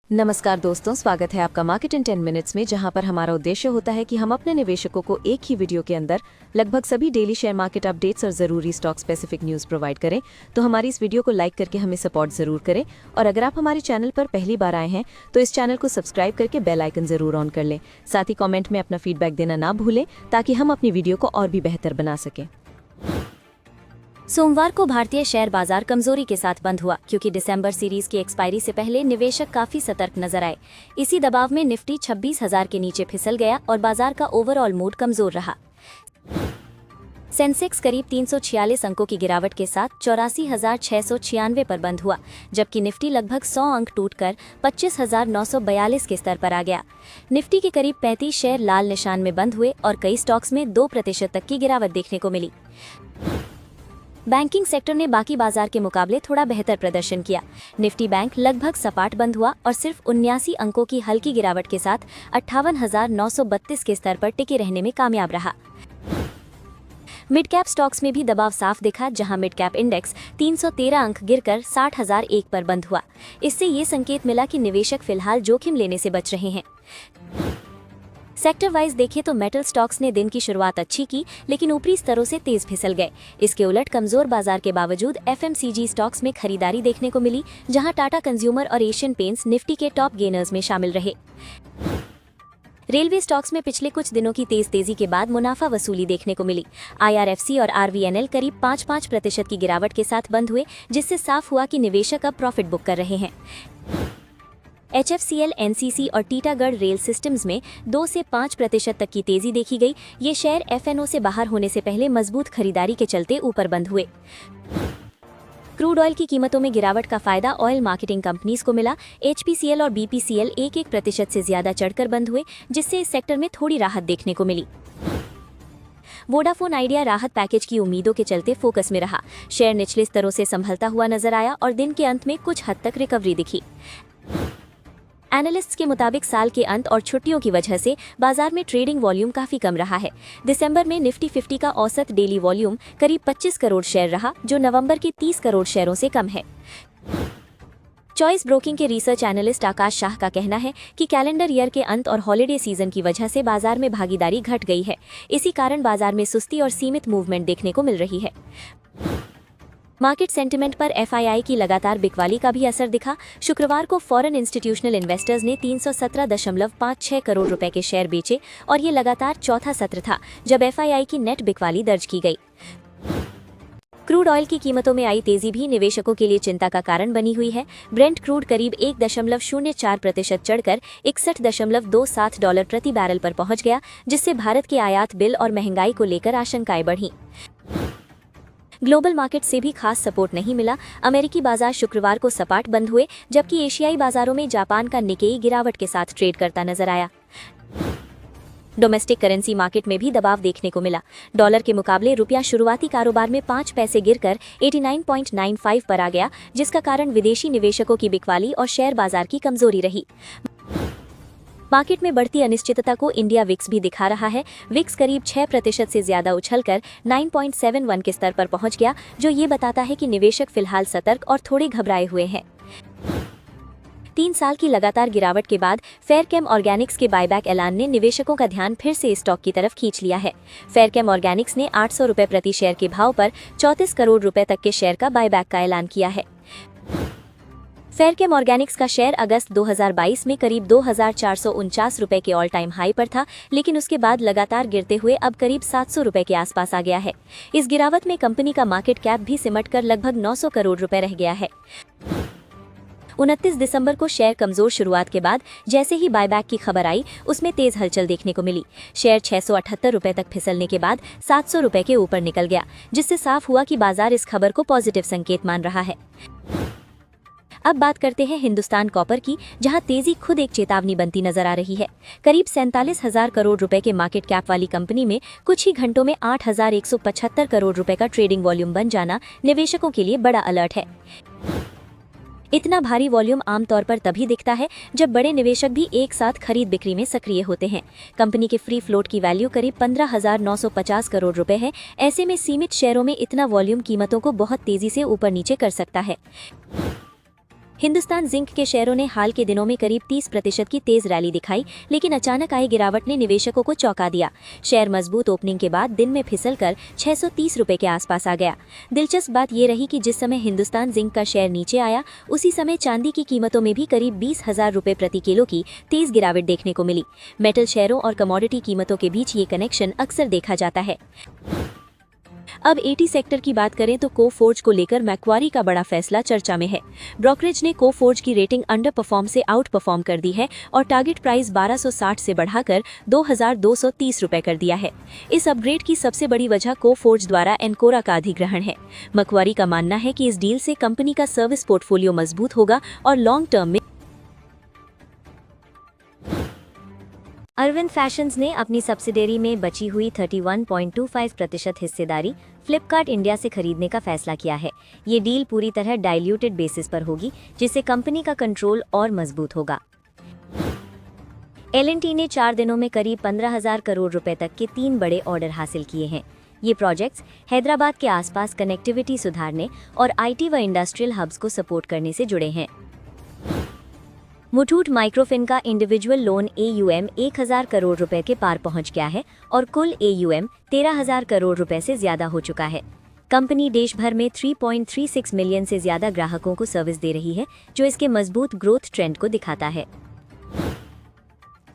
नमस्कार दोस्तों, स्वागत है आपका मार्केट इन 10 मिनट्स में, जहां पर हमारा उद्देश्य होता है कि हम अपने निवेशकों को एक ही वीडियो के अंदर लगभग सभी डेली शेयर मार्केट अपडेट्स और ज़रूरी स्टॉक स्पेसिफिक न्यूज़ प्रोवाइड करें। तो हमारी इस वीडियो को लाइक करके हमें सपोर्ट ज़रूर करें, और अगर आप हमारे चैनल पर पहली बार आए हैं तो इस चैनल को सब्सक्राइब करके बेल आइकन ज़रूर ऑन कर लें। साथ ही कॉमेंट में अपना फीडबैक देना ना भूलें, ताकि हम अपनी वीडियो को और भी बेहतर बना सकें। सोमवार को भारतीय शेयर बाजार कमजोरी के साथ बंद हुआ, क्योंकि दिसंबर सीरीज की एक्सपायरी से पहले निवेशक काफी सतर्क नजर आए। इसी दबाव में निफ्टी 26,000 के नीचे फिसल गया और बाजार का ओवरऑल मूड कमजोर रहा। सेंसेक्स करीब 346 अंकों की गिरावट के साथ 84,696 पर बंद हुआ, जबकि निफ्टी लगभग 100 अंक टूटकर 25,942 के स्तर पर आ गया। निफ्टी के करीब 35 शेयर लाल निशान में बंद हुए और कई स्टॉक्स में 2% तक की गिरावट देखने को मिली। बैंकिंग सेक्टर ने बाकी बाजार के मुकाबले थोड़ा बेहतर प्रदर्शन किया। निफ्टी बैंक लगभग सपाट बंद हुआ और सिर्फ 79 अंकों की हल्की गिरावट के साथ 58,932 के स्तर पर टिके रहने में कामयाब रहा। मिड कैप स्टॉक्स में भी दबाव साफ दिखा, जहां मिड कैप इंडेक्स 313 अंक गिरकर 60,001 पर बंद हुआ। इससे ये संकेत मिला कि निवेशक फिलहाल जोखिम लेने से बच रहे हैं। सेक्टर वाइज देखें तो मेटल स्टॉक्स ने दिन की शुरुआत अच्छी की, लेकिन ऊपरी स्तरों से तेज फिसल गए। इसके उलट कमजोर बाजार के बावजूद एफएमसीजी स्टॉक्स में खरीदारी देखने को मिली, जहां टाटा कंज्यूमर और एशियन पेंट्स निफ्टी के टॉप गेनर्स में शामिल रहे। रेलवे स्टॉक्स में पिछले कुछ दिनों की तेजी के बाद मुनाफा वसूली देखने को मिली। आईआरएफसी और आरवीएनएल करीब 5% की गिरावट के साथ बंद हुए, जिससे साफ हुआ कि निवेशक अब प्रॉफिट बुक कर रहे हैं। HFCL, NCC और टीटागढ़ रेल सिस्टम्स में 2 से 5% तक की तेजी देखी गई। ये शेयर FNO से बाहर होने से पहले मजबूत खरीदारी के चलते ऊपर बंद हुए। क्रूड ऑयल की कीमतों में गिरावट का फायदा ऑयल मार्केटिंग कंपनीज को मिला। HPCL और BPCL 1% से ज्यादा चढ़कर बंद हुए, जिससे इस सेक्टर में थोड़ी राहत देखने को मिली। वोडाफोन आइडिया राहत पैकेज की उम्मीदों के चलते फोकस में रहा। शेयर निचले स्तरों से संभलता हुआ नजर आया और दिन के अंत में कुछ हद तक रिकवरी दिखी। एनालिस्ट्स के मुताबिक साल के अंत और छुट्टियों की वजह से बाजार में ट्रेडिंग वॉल्यूम काफी कम रहा है। दिसंबर में निफ्टी 50 का औसत डेली वॉल्यूम करीब 25 करोड़ शेयर रहा, जो नवंबर के 30 करोड़ शेयरों से कम है। चॉइस ब्रोकिंग के रिसर्च एनालिस्ट आकाश शाह का कहना है कि कैलेंडर ईयर के अंत और हॉलिडे सीजन की वजह से बाजार में भागीदारी घट गई है। इसी कारण बाजार में सुस्ती और सीमित मूवमेंट देखने को मिल रही है। मार्केट सेंटिमेंट पर FII की लगातार बिकवाली का भी असर दिखा। शुक्रवार को फॉरेन इंस्टीट्यूशनल इन्वेस्टर्स ने 317.56 करोड़ रुपए के शेयर बेचे और ये लगातार चौथा सत्र था जब FII की नेट बिकवाली दर्ज की गई। क्रूड ऑयल की कीमतों में आई तेजी भी निवेशकों के लिए चिंता का कारण बनी हुई है। ब्रेंट क्रूड करीब 1.04% चढ़कर $61.27 प्रति बैरल पर पहुंच गया, जिससे भारत के आयात बिल और महंगाई को लेकर आशंकाएं बढ़ीं। ग्लोबल मार्केट से भी खास सपोर्ट नहीं मिला। अमेरिकी बाजार शुक्रवार को सपाट बंद हुए, जबकि एशियाई बाजारों में जापान का निकेई गिरावट के साथ ट्रेड करता नजर आया। डोमेस्टिक करेंसी मार्केट में भी दबाव देखने को मिला। डॉलर के मुकाबले रुपया शुरुआती कारोबार में 5 पैसे गिरकर 89.95 पर आ गया, जिसका कारण विदेशी निवेशकों की बिकवाली और शेयर बाजार की कमजोरी रही। मार्केट में बढ़ती अनिश्चितता को इंडिया विक्स भी दिखा रहा है। विक्स करीब 6% से ज्यादा उछलकर 9.71 के स्तर पर पहुंच गया, जो ये बताता है कि निवेशक फिलहाल सतर्क और थोड़े घबराए हुए हैं। 3 साल की लगातार गिरावट के बाद फेयरकेम ऑर्गेनिक्स के बायबैक ऐलान ने निवेशकों का ध्यान फिर से स्टॉक की तरफ खींच लिया है। फेयरकेम ऑर्गेनिक्स ने 800 रुपए प्रति शेयर के भाव पर 34 करोड़ रुपए तक के शेयर का बायबैक का ऐलान किया है। फेयरकेम ऑर्गेनिक्स का शेयर अगस्त 2022 में करीब 2,449 रुपए के ऑल टाइम हाई पर था, लेकिन उसके बाद लगातार गिरते हुए अब करीब 700 रुपए के आसपास आ गया है। इस गिरावट में कंपनी का मार्केट कैप भी सिमटकर लगभग 900 करोड़ रुपए रह गया है। 29 दिसंबर को शेयर कमजोर शुरुआत के बाद जैसे ही बायबैक की खबर आई, उसमें तेज हलचल देखने को मिली। शेयर 678 रुपए तक फिसलने के बाद 700 रुपए के ऊपर निकल गया, जिससे साफ हुआ कि बाजार इस खबर को पॉजिटिव संकेत मान रहा है। अब बात करते हैं हिंदुस्तान कॉपर की, जहां तेजी खुद एक चेतावनी बनती नजर आ रही है। करीब 47,000 करोड़ रुपए के मार्केट कैप वाली कंपनी में कुछ ही घंटों में 8,175 करोड़ रुपए का ट्रेडिंग वॉल्यूम बन जाना निवेशकों के लिए बड़ा अलर्ट है। इतना भारी वॉल्यूम आमतौर पर तभी दिखता है जब बड़े निवेशक भी एक साथ खरीद बिक्री में सक्रिय होते हैं। कंपनी के फ्री फ्लोट की वैल्यू करीब 15,950 करोड़ रुपए है। ऐसे में सीमित शेयरों में इतना वॉल्यूम कीमतों को बहुत तेजी से ऊपर नीचे कर सकता है। हिंदुस्तान जिंक के शेयरों ने हाल के दिनों में करीब 30% की तेज रैली दिखाई, लेकिन अचानक आई गिरावट ने निवेशकों को चौंका दिया। शेयर मजबूत ओपनिंग के बाद दिन में फिसलकर 630 रुपए के आसपास आ गया। दिलचस्प बात ये रही कि जिस समय हिंदुस्तान जिंक का शेयर नीचे आया, उसी समय चांदी की कीमतों में भी करीब 20,000 रुपए प्रति किलो की तेज गिरावट देखने को मिली। मेटल शेयरों और कमोडिटी कीमतों के बीच ये कनेक्शन अक्सर देखा जाता है। अब एटी सेक्टर की बात करें तो कोफोर्ज को लेकर मैक्वारी का बड़ा फैसला चर्चा में है। ब्रोकरेज ने कोफोर्ज की रेटिंग अंडर परफॉर्म से आउट परफॉर्म कर दी है और टारगेट प्राइस 1260 से बढ़ाकर 2230 रुपए कर दिया है। इस अपग्रेड की सबसे बड़ी वजह कोफोर्ज द्वारा एनकोरा का अधिग्रहण है। मैक्वारी का मानना है कि इस डील से कंपनी का सर्विस पोर्टफोलियो मजबूत होगा और लॉन्ग टर्म में अरविंद फैशंस ने अपनी सब्सिडियरी में बची हुई 31.25% हिस्सेदारी फ्लिपकार्ट इंडिया से खरीदने का फैसला किया है। ये डील पूरी तरह डाइल्यूटेड बेसिस पर होगी, जिससे कंपनी का कंट्रोल और मजबूत होगा। L&T ने 4 दिनों में करीब 15,000 करोड़ रुपए तक के 3 बड़े ऑर्डर हासिल किए हैं। ये प्रोजेक्ट्स हैदराबाद के आसपास कनेक्टिविटी सुधारने और IT व इंडस्ट्रियल हब्स को सपोर्ट करने से जुड़े हैं। मुथूट माइक्रोफिन का इंडिविजुअल लोन AUM 1,000 करोड़ रुपए के पार पहुंच गया है और कुल AUM 13,000 करोड़ रुपए से ज्यादा हो चुका है। कंपनी देश भर में 3.36 मिलियन से ज्यादा ग्राहकों को सर्विस दे रही है, जो इसके मजबूत ग्रोथ ट्रेंड को दिखाता है।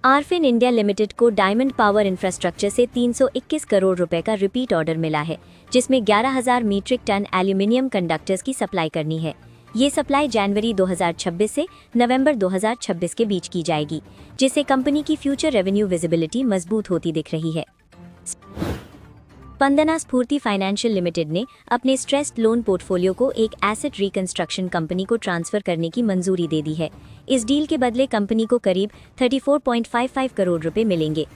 आरफिन इंडिया लिमिटेड को डायमंड पावर इंफ्रास्ट्रक्चर से 321 करोड़ रुपए का रिपीट ऑर्डर मिला है, जिसमें 11,000 मीट्रिक टन एल्यूमिनियम कंडक्टर्स की सप्लाई करनी है। ये सप्लाई जनवरी 2026 से नवंबर 2026 के बीच की जाएगी, जिससे कंपनी की फ्यूचर रेवेन्यू विजिबिलिटी मजबूत होती दिख रही है। स्पंदना स्फूर्ति फाइनेंशियल लिमिटेड ने अपने स्ट्रेस्ड लोन पोर्टफोलियो को एक एसेट रिकंस्ट्रक्शन कंपनी को ट्रांसफर करने की मंजूरी दे दी है। इस डील के बदले कंपनी को करीब 34.55 करोड़ रुपए मिलेंगे।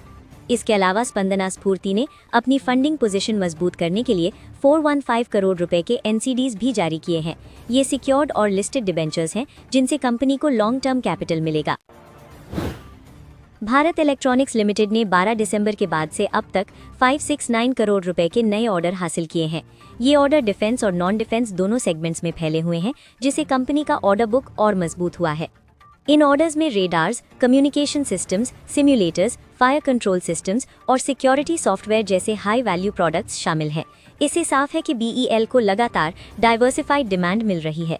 इसके अलावा स्पंदना स्फूर्ति ने अपनी फंडिंग पोजीशन मजबूत करने के लिए 415 करोड़ रुपए के NCDs भी जारी किए हैं। ये सिक्योर्ड और लिस्टेड डिबेंचर्स हैं, जिनसे कंपनी को लॉन्ग टर्म कैपिटल मिलेगा। भारत इलेक्ट्रॉनिक्स लिमिटेड ने 12 दिसंबर के बाद से अब तक 569 करोड़ रुपए के नए ऑर्डर हासिल किए हैं। ये ऑर्डर डिफेंस और नॉन डिफेंस दोनों सेगमेंट्स में फैले हुए हैं, जिससे कंपनी का ऑर्डर बुक और मजबूत हुआ है। इन ऑर्डर्स में radars, communication systems, simulators, fire control systems और सिक्योरिटी सॉफ्टवेयर जैसे हाई वैल्यू प्रोडक्ट्स शामिल हैं। इससे साफ है कि BEL को लगातार डाइवर्सिफाइड डिमांड मिल रही है।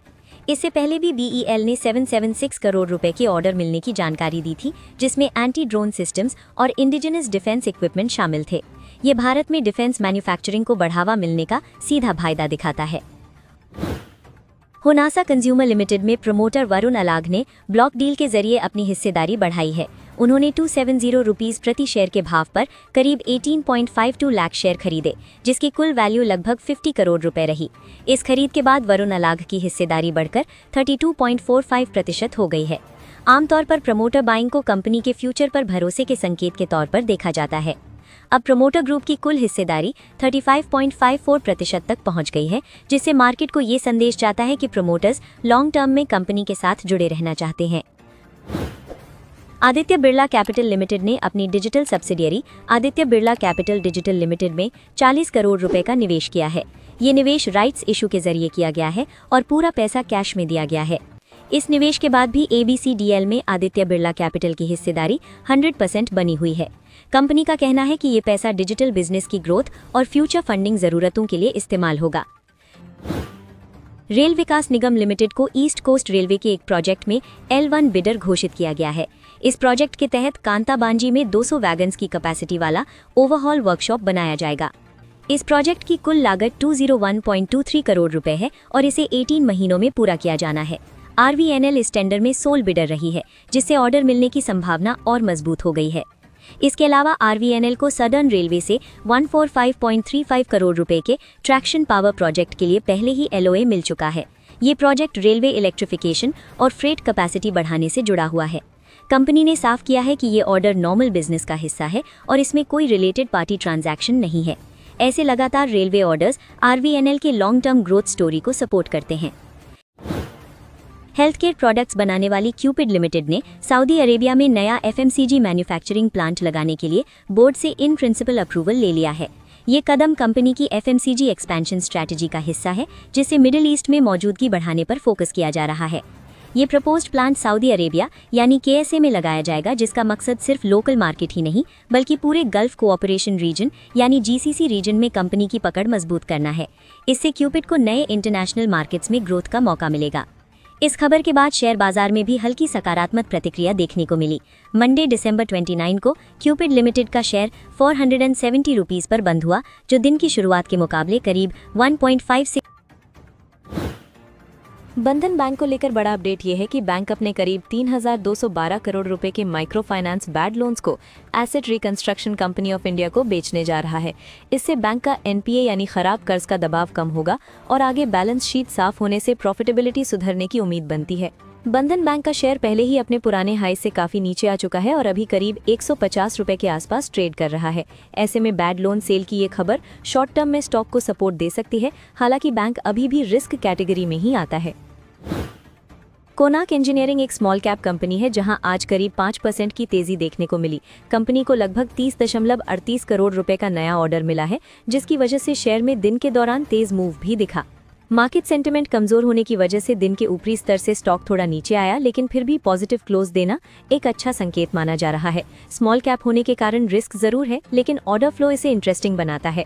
इससे पहले भी BEL ने 776 करोड़ रुपए के ऑर्डर मिलने की जानकारी दी थी, जिसमें एंटी ड्रोन सिस्टम्स और इंडिजिनस डिफेंस इक्विपमेंट शामिल थे। ये भारत में डिफेंस मैन्युफैक्चरिंग को बढ़ावा मिलने का सीधा फायदा दिखाता है। होनासा कंज्यूमर लिमिटेड में प्रमोटर वरुण अलाग ने ब्लॉक डील के जरिए अपनी हिस्सेदारी बढ़ाई है। उन्होंने 270 रुपीस प्रति शेयर के भाव पर करीब 18.52 लाख शेयर खरीदे, जिसकी कुल वैल्यू लगभग 50 करोड़ रुपए रही। इस खरीद के बाद वरुण अलाग की हिस्सेदारी बढ़कर 32.45% हो गई है। आमतौर पर प्रमोटर बाइंग को कंपनी के फ्यूचर पर भरोसे के संकेत के तौर पर देखा जाता है। अब प्रमोटर ग्रुप की कुल हिस्सेदारी 35.54% तक पहुंच गई है, जिससे मार्केट को ये संदेश जाता है कि प्रमोटर्स लॉन्ग टर्म में कंपनी के साथ जुड़े रहना चाहते हैं। आदित्य बिरला कैपिटल लिमिटेड ने अपनी digital subsidiary Aditya Birla capital digital limited में 40 करोड़ रुपए का निवेश किया है। ये निवेश राइट्स इशू के जरिए किया गया है और पूरा पैसा कैश में दिया गया है। इस निवेश के बाद भी ABCDL में आदित्य बिरला कैपिटल की हिस्सेदारी 100% बनी हुई है। कंपनी का कहना है कि ये पैसा डिजिटल बिजनेस की ग्रोथ और फ्यूचर फंडिंग जरूरतों के लिए इस्तेमाल होगा। रेल विकास निगम लिमिटेड को ईस्ट कोस्ट रेलवे के एक प्रोजेक्ट में L1 बिडर घोषित किया गया है। इस प्रोजेक्ट के तहत कांताबांजी में 200 वैगन्स की कैपेसिटी वाला ओवरहॉल वर्कशॉप बनाया जाएगा। इस प्रोजेक्ट की कुल लागत 201.23 करोड़ रुपए है और इसे 18 महीनों में पूरा किया जाना है। RVNL इस टेंडर में सोल बिडर रही है, जिससे ऑर्डर मिलने की संभावना और मजबूत हो गई है। इसके अलावा RVNL को सदर्न रेलवे से 145.35 करोड़ रुपए के ट्रैक्शन पावर प्रोजेक्ट के लिए पहले ही LOA मिल चुका है। ये प्रोजेक्ट रेलवे इलेक्ट्रिफिकेशन और फ्रेट कैपेसिटी बढ़ाने से जुड़ा हुआ है। कंपनी ने साफ किया है कि ये ऑर्डर नॉर्मल बिजनेस का हिस्सा है और इसमें कोई रिलेटेड पार्टी ट्रांजैक्शन नहीं है। ऐसे लगातार रेलवे ऑर्डर्स RVNL के लॉन्ग टर्म ग्रोथ स्टोरी को सपोर्ट करते हैं। हेल्थ केयर प्रोडक्ट्स बनाने वाली क्यूपिड लिमिटेड ने सऊदी अरेबिया में नया FMCG मैन्युफैक्चरिंग प्लांट लगाने के लिए बोर्ड से इन प्रिंसिपल अप्रूवल ले लिया है। ये कदम कंपनी की FMCG एक्सपेंशन स्ट्रैटेजी का हिस्सा है, जिससे मिडिल ईस्ट में मौजूदगी बढ़ाने पर फोकस किया जा रहा है। ये प्रपोज्ड प्लांट सऊदी अरेबिया यानी KSA में लगाया जाएगा, जिसका मकसद सिर्फ लोकल मार्केट ही नहीं बल्कि पूरे गल्फ कोऑपरेशन रीजन यानी GCC रीजन में कंपनी की पकड़ मजबूत करना है। इससे क्यूपिड को नए इंटरनेशनल मार्केट्स में ग्रोथ का मौका मिलेगा। इस खबर के बाद शेयर बाजार में भी हल्की सकारात्मक प्रतिक्रिया देखने को मिली। मंडे दिसंबर 29 को क्यूपिड लिमिटेड का शेयर 470 रुपीस पर बंद हुआ, जो दिन की शुरुआत के मुकाबले करीब 1.56। बंधन बैंक को लेकर बड़ा अपडेट ये है कि बैंक अपने करीब 3,212 करोड़ रुपए के माइक्रो फाइनेंस बैड लोन्स को asset reconstruction company of India को बेचने जा रहा है। इससे बैंक का NPA यानी खराब कर्ज का दबाव कम होगा और आगे बैलेंस शीट साफ होने से प्रॉफिटेबिलिटी सुधरने की उम्मीद बनती है। बंधन बैंक का शेयर पहले ही अपने पुराने हाई से काफी नीचे आ चुका है और अभी करीब 150 रुपए के आसपास ट्रेड कर रहा है। ऐसे में बैड लोन सेल की ये खबर शॉर्ट टर्म में स्टॉक को सपोर्ट दे सकती है। हालांकि बैंक अभी भी रिस्क कैटेगरी में ही आता है। कोनाक इंजीनियरिंग एक स्मॉल कैप कंपनी है जहां आज करीब 5% की तेजी देखने को मिली। कंपनी को लगभग 30.38 करोड़ रुपए का नया ऑर्डर मिला है, जिसकी वजह से शेयर में दिन के दौरान तेज मूव भी दिखा। मार्केट सेंटिमेंट कमजोर होने की वजह से दिन के ऊपरी स्तर से स्टॉक थोड़ा नीचे आया, लेकिन फिर भी पॉजिटिव क्लोज देना एक अच्छा संकेत माना जा रहा है। स्मॉल कैप होने के कारण रिस्क जरूर है, लेकिन ऑर्डर फ्लो इसे इंटरेस्टिंग बनाता है।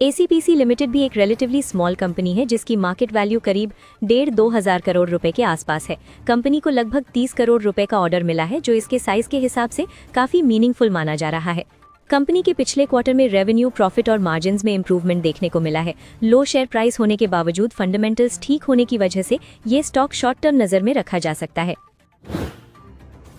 ACPC लिमिटेड भी एक रिलेटिवली स्मॉल कंपनी है जिसकी मार्केट वैल्यू करीब 1.5-2 हज़ार करोड़ रुपए के आसपास है। कंपनी को लगभग 30 करोड़ रुपए का ऑर्डर मिला है, जो इसके साइज के हिसाब से काफी मीनिंगफुल माना जा रहा है। कंपनी के पिछले क्वार्टर में रेवेन्यू, प्रॉफिट और मार्जिन्स में इंप्रूवमेंट देखने को मिला है। लो शेयर प्राइस होने के बावजूद फंडामेंटल्स ठीक होने की वजह से ये स्टॉक शॉर्ट टर्म नजर में रखा जा सकता है।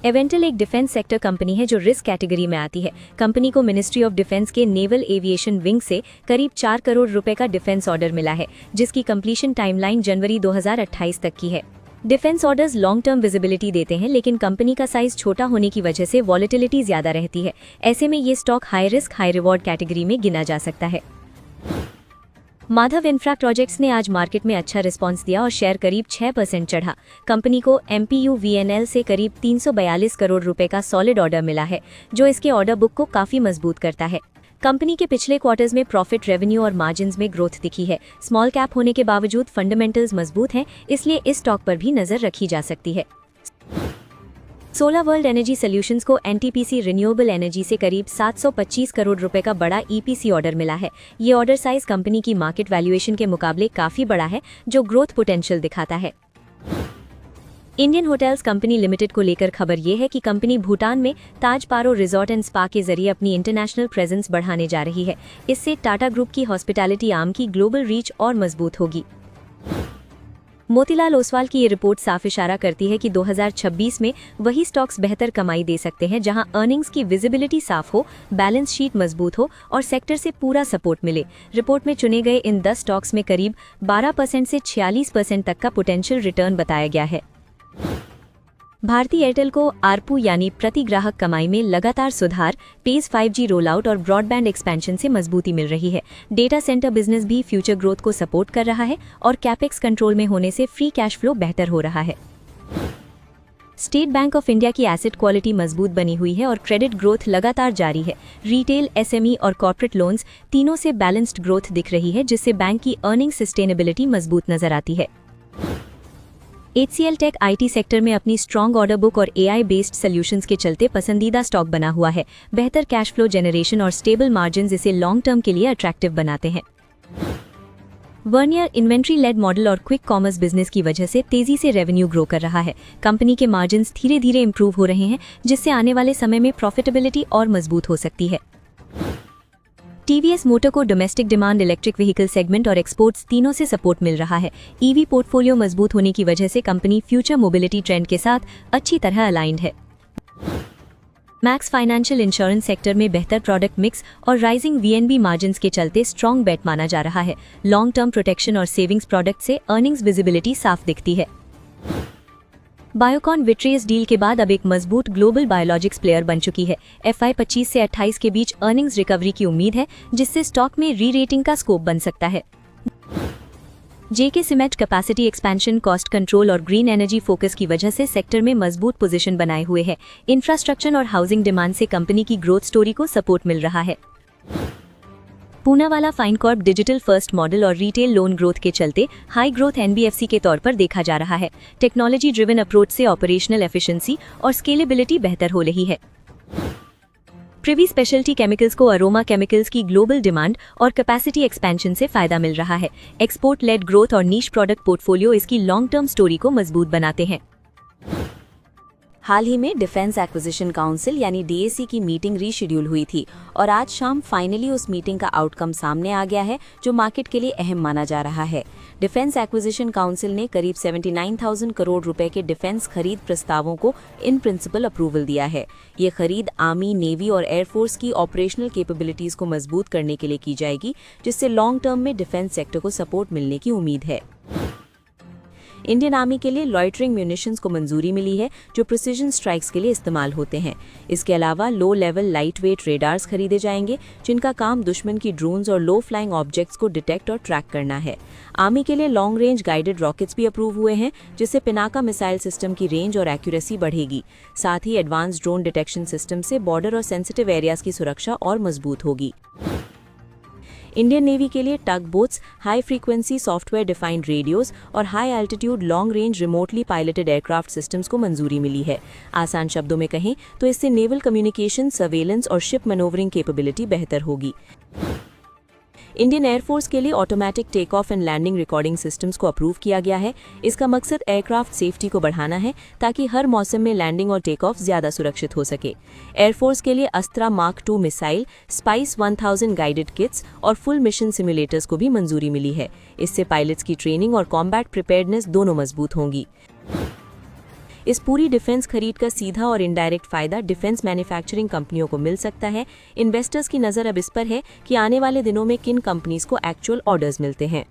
एवेंटल एक डिफेंस सेक्टर कंपनी है जो रिस्क कैटेगरी में आती है। कंपनी को मिनिस्ट्री ऑफ डिफेंस के नेवल एविएशन विंग से करीब 4 करोड़ रुपए का डिफेंस ऑर्डर मिला है, जिसकी कंप्लीशन टाइमलाइन जनवरी 2028 तक की है। Defence orders long term visibility देते हैं, लेकिन कंपनी का साइज छोटा होने की वजह से वॉलेटिलिटी ज्यादा रहती है। ऐसे में ये stock high risk high reward category में गिना जा सकता है। माधव इंफ्रा प्रोजेक्ट्स ने आज मार्केट में अच्छा रिस्पांस दिया और शेयर करीब 6% चढ़ा। कंपनी को MPUVNL से करीब 342 करोड़ रुपए का सॉलिड ऑर्डर मिला है, जो इसके ऑर्डर बुक को काफी मजबूत करता है। कंपनी के पिछले क्वार्टर्स में प्रॉफिट, रेवेन्यू और मार्जिन्स में ग्रोथ दिखी है। स्मॉल कैप होने के बावजूद फंडामेंटल्स मजबूत हैं, इसलिए इस स्टॉक पर भी नजर रखी जा सकती है। सोलर वर्ल्ड एनर्जी सॉल्यूशंस को NTPC रिन्यूएबल एनर्जी से करीब 725 करोड़ रुपए का बड़ा EPC ऑर्डर मिला है। ये ऑर्डर साइज कंपनी की मार्केट वैल्यूएशन के मुकाबले काफी बड़ा है, जो ग्रोथ पोटेंशियल दिखाता है। इंडियन होटल्स कंपनी लिमिटेड को लेकर खबर ये है कि कंपनी भूटान में ताज पारो रिजॉर्ट एंड स्पा के जरिए अपनी इंटरनेशनल प्रेजेंस बढ़ाने जा रही है। इससे टाटा ग्रुप की हॉस्पिटैलिटी आर्म की ग्लोबल रीच और मजबूत होगी। मोतीलाल ओसवाल की ये रिपोर्ट साफ इशारा करती है कि 2026 में वही स्टॉक्स बेहतर कमाई दे सकते हैं जहां अर्निंग्स की विजिबिलिटी साफ हो, बैलेंस शीट मजबूत हो और सेक्टर से पूरा सपोर्ट मिले। रिपोर्ट में चुने गए इन 10 स्टॉक्स में करीब 12% से 46% तक का पोटेंशियल रिटर्न बताया गया है। भारती एयरटेल को ARPU यानी प्रति ग्राहक कमाई में लगातार सुधार, तेज 5G रोल आउट और ब्रॉडबैंड एक्सपेंशन से मजबूती मिल रही है। डेटा सेंटर बिजनेस भी फ्यूचर ग्रोथ को सपोर्ट कर रहा है और कैपेक्स कंट्रोल में होने से फ्री कैश फ्लो बेहतर हो रहा है। स्टेट बैंक ऑफ इंडिया की एसेट क्वालिटी मजबूत बनी हुई है और क्रेडिट ग्रोथ लगातार जारी है। रिटेल, SME और कॉर्पोरेट लोन्स तीनों से बैलेंस्ड ग्रोथ दिख रही है, जिससे बैंक की अर्निंग सस्टेनेबिलिटी मजबूत नजर आती है। HCL टेक IT सेक्टर में अपनी स्ट्रॉन्ग ऑर्डर बुक और AI बेस्ड सॉल्यूशंस के चलते पसंदीदा स्टॉक बना हुआ है। बेहतर कैश फ्लो जनरेशन और स्टेबल मार्जिन्स इसे लॉन्ग टर्म के लिए अट्रैक्टिव बनाते हैं। वर्नियर इन्वेंट्री लेड मॉडल और क्विक कॉमर्स बिजनेस की वजह से तेजी से रेवेन्यू ग्रो कर रहा है। कंपनी के मार्जिन्स धीरे धीरे इंप्रूव हो रहे हैं, जिससे आने वाले समय में प्रॉफिटेबिलिटी और मजबूत हो सकती है। TVS मोटर को domestic demand, electric vehicle segment और एक्सपोर्ट्स तीनों से सपोर्ट मिल रहा है। EV पोर्टफोलियो मजबूत होने की वजह से कंपनी फ्यूचर मोबिलिटी ट्रेंड के साथ अच्छी तरह अलाइंड है। मैक्स फाइनेंशियल इंश्योरेंस सेक्टर में बेहतर प्रोडक्ट मिक्स और राइजिंग VNB मार्जिन्स के चलते स्ट्रॉन्ग बेट माना जा रहा है। लॉन्ग टर्म प्रोटेक्शन और सेविंग्स प्रोडक्ट से अर्निंग्स विजिबिलिटी साफ दिखती है। बायोकॉन विट्रियस डील के बाद अब एक मजबूत ग्लोबल बायोलॉजिक्स प्लेयर बन चुकी है। FY 25 से 28 के बीच अर्निंग्स रिकवरी की उम्मीद है, जिससे स्टॉक में री-रेटिंग का स्कोप बन सकता है। JK cement capacity expansion, cost control और ग्रीन एनर्जी फोकस की वजह से सेक्टर में मजबूत पोजीशन बनाए हुए है। इंफ्रास्ट्रक्चर और हाउसिंग डिमांड से कंपनी की ग्रोथ स्टोरी को सपोर्ट मिल रहा है। पूनावाला फाइनकॉर्प डिजिटल फर्स्ट मॉडल और रिटेल लोन ग्रोथ के चलते हाई ग्रोथ एनबीएफसी के तौर पर देखा जा रहा है। टेक्नोलॉजी ड्रिवन अप्रोच से ऑपरेशनल एफिशिएंसी और स्केलेबिलिटी बेहतर हो रही है। प्रिवी स्पेशलिटी केमिकल्स को अरोमा केमिकल्स की ग्लोबल डिमांड और कैपेसिटी एक्सपेंशन से फायदा मिल रहा है। एक्सपोर्ट लेड ग्रोथ और नीश प्रोडक्ट पोर्टफोलियो इसकी लॉन्ग टर्म स्टोरी को मजबूत बनाते हैं। हाल ही में डिफेंस एक्विजिशन काउंसिल यानी डीएसी की मीटिंग रीशेड्यूल हुई थी और आज शाम फाइनली उस मीटिंग का आउटकम सामने आ गया है जो मार्केट के लिए अहम माना जा रहा है। डिफेंस एक्विजिशन काउंसिल ने करीब 79,000 करोड़ रुपए के डिफेंस खरीद प्रस्तावों को इन प्रिंसिपल अप्रूवल दिया है। ये खरीद आर्मी, नेवी और एयरफोर्स की ऑपरेशनल कैपेबिलिटीज को मजबूत करने के लिए की जाएगी, जिससे लॉन्ग टर्म में डिफेंस सेक्टर को सपोर्ट मिलने की उम्मीद है। इंडियन आर्मी के लिए लॉइटरिंग म्यूनिशंस को मंजूरी मिली है जो प्रिसीजन स्ट्राइक्स के लिए इस्तेमाल होते हैं। इसके अलावा low level light weight radars खरीदे जाएंगे जिनका काम दुश्मन की ड्रोन्स और लो फ्लाइंग ऑब्जेक्ट्स को डिटेक्ट और ट्रैक करना है। आर्मी के लिए लॉन्ग रेंज गाइडेड रॉकेट्स भी अप्रूव हुए हैं जिससे पिनाका मिसाइल सिस्टम की रेंज और एक्यूरेसी बढ़ेगी। साथ ही एडवांस ड्रोन डिटेक्शन सिस्टम से बॉर्डर और सेंसिटिव एरियाज की सुरक्षा और मजबूत होगी। इंडियन नेवी के लिए टग boats, high frequency software defined radios और high altitude long range remotely piloted aircraft systems को मंजूरी मिली है। आसान शब्दों में कहें तो इससे नेवल कम्युनिकेशन, सर्वेलेंस और शिप मैनोवरिंग कैपेबिलिटी बेहतर होगी। इंडियन एयरफोर्स के लिए automatic take off and landing recording systems को अप्रूव किया गया है। इसका मकसद एयरक्राफ्ट सेफ्टी को बढ़ाना है ताकि हर मौसम में लैंडिंग और टेक ऑफ ज्यादा सुरक्षित हो सके। एयरफोर्स के लिए Astra mark 2 missile, Spice 1000 guided kits और फुल मिशन सिमुलेटर्स को भी मंजूरी मिली है। इससे पायलट्स की ट्रेनिंग और कॉम्बैट प्रिपेयर्डनेस दोनों मजबूत होंगी। इस पूरी डिफेंस खरीद का सीधा और इनडायरेक्ट फायदा डिफेंस मैन्युफैक्चरिंग कंपनियों को मिल सकता है। इन्वेस्टर्स की नज़र अब इस पर है कि आने वाले दिनों में किन कंपनीज को एक्चुअल ऑर्डर्स मिलते हैं।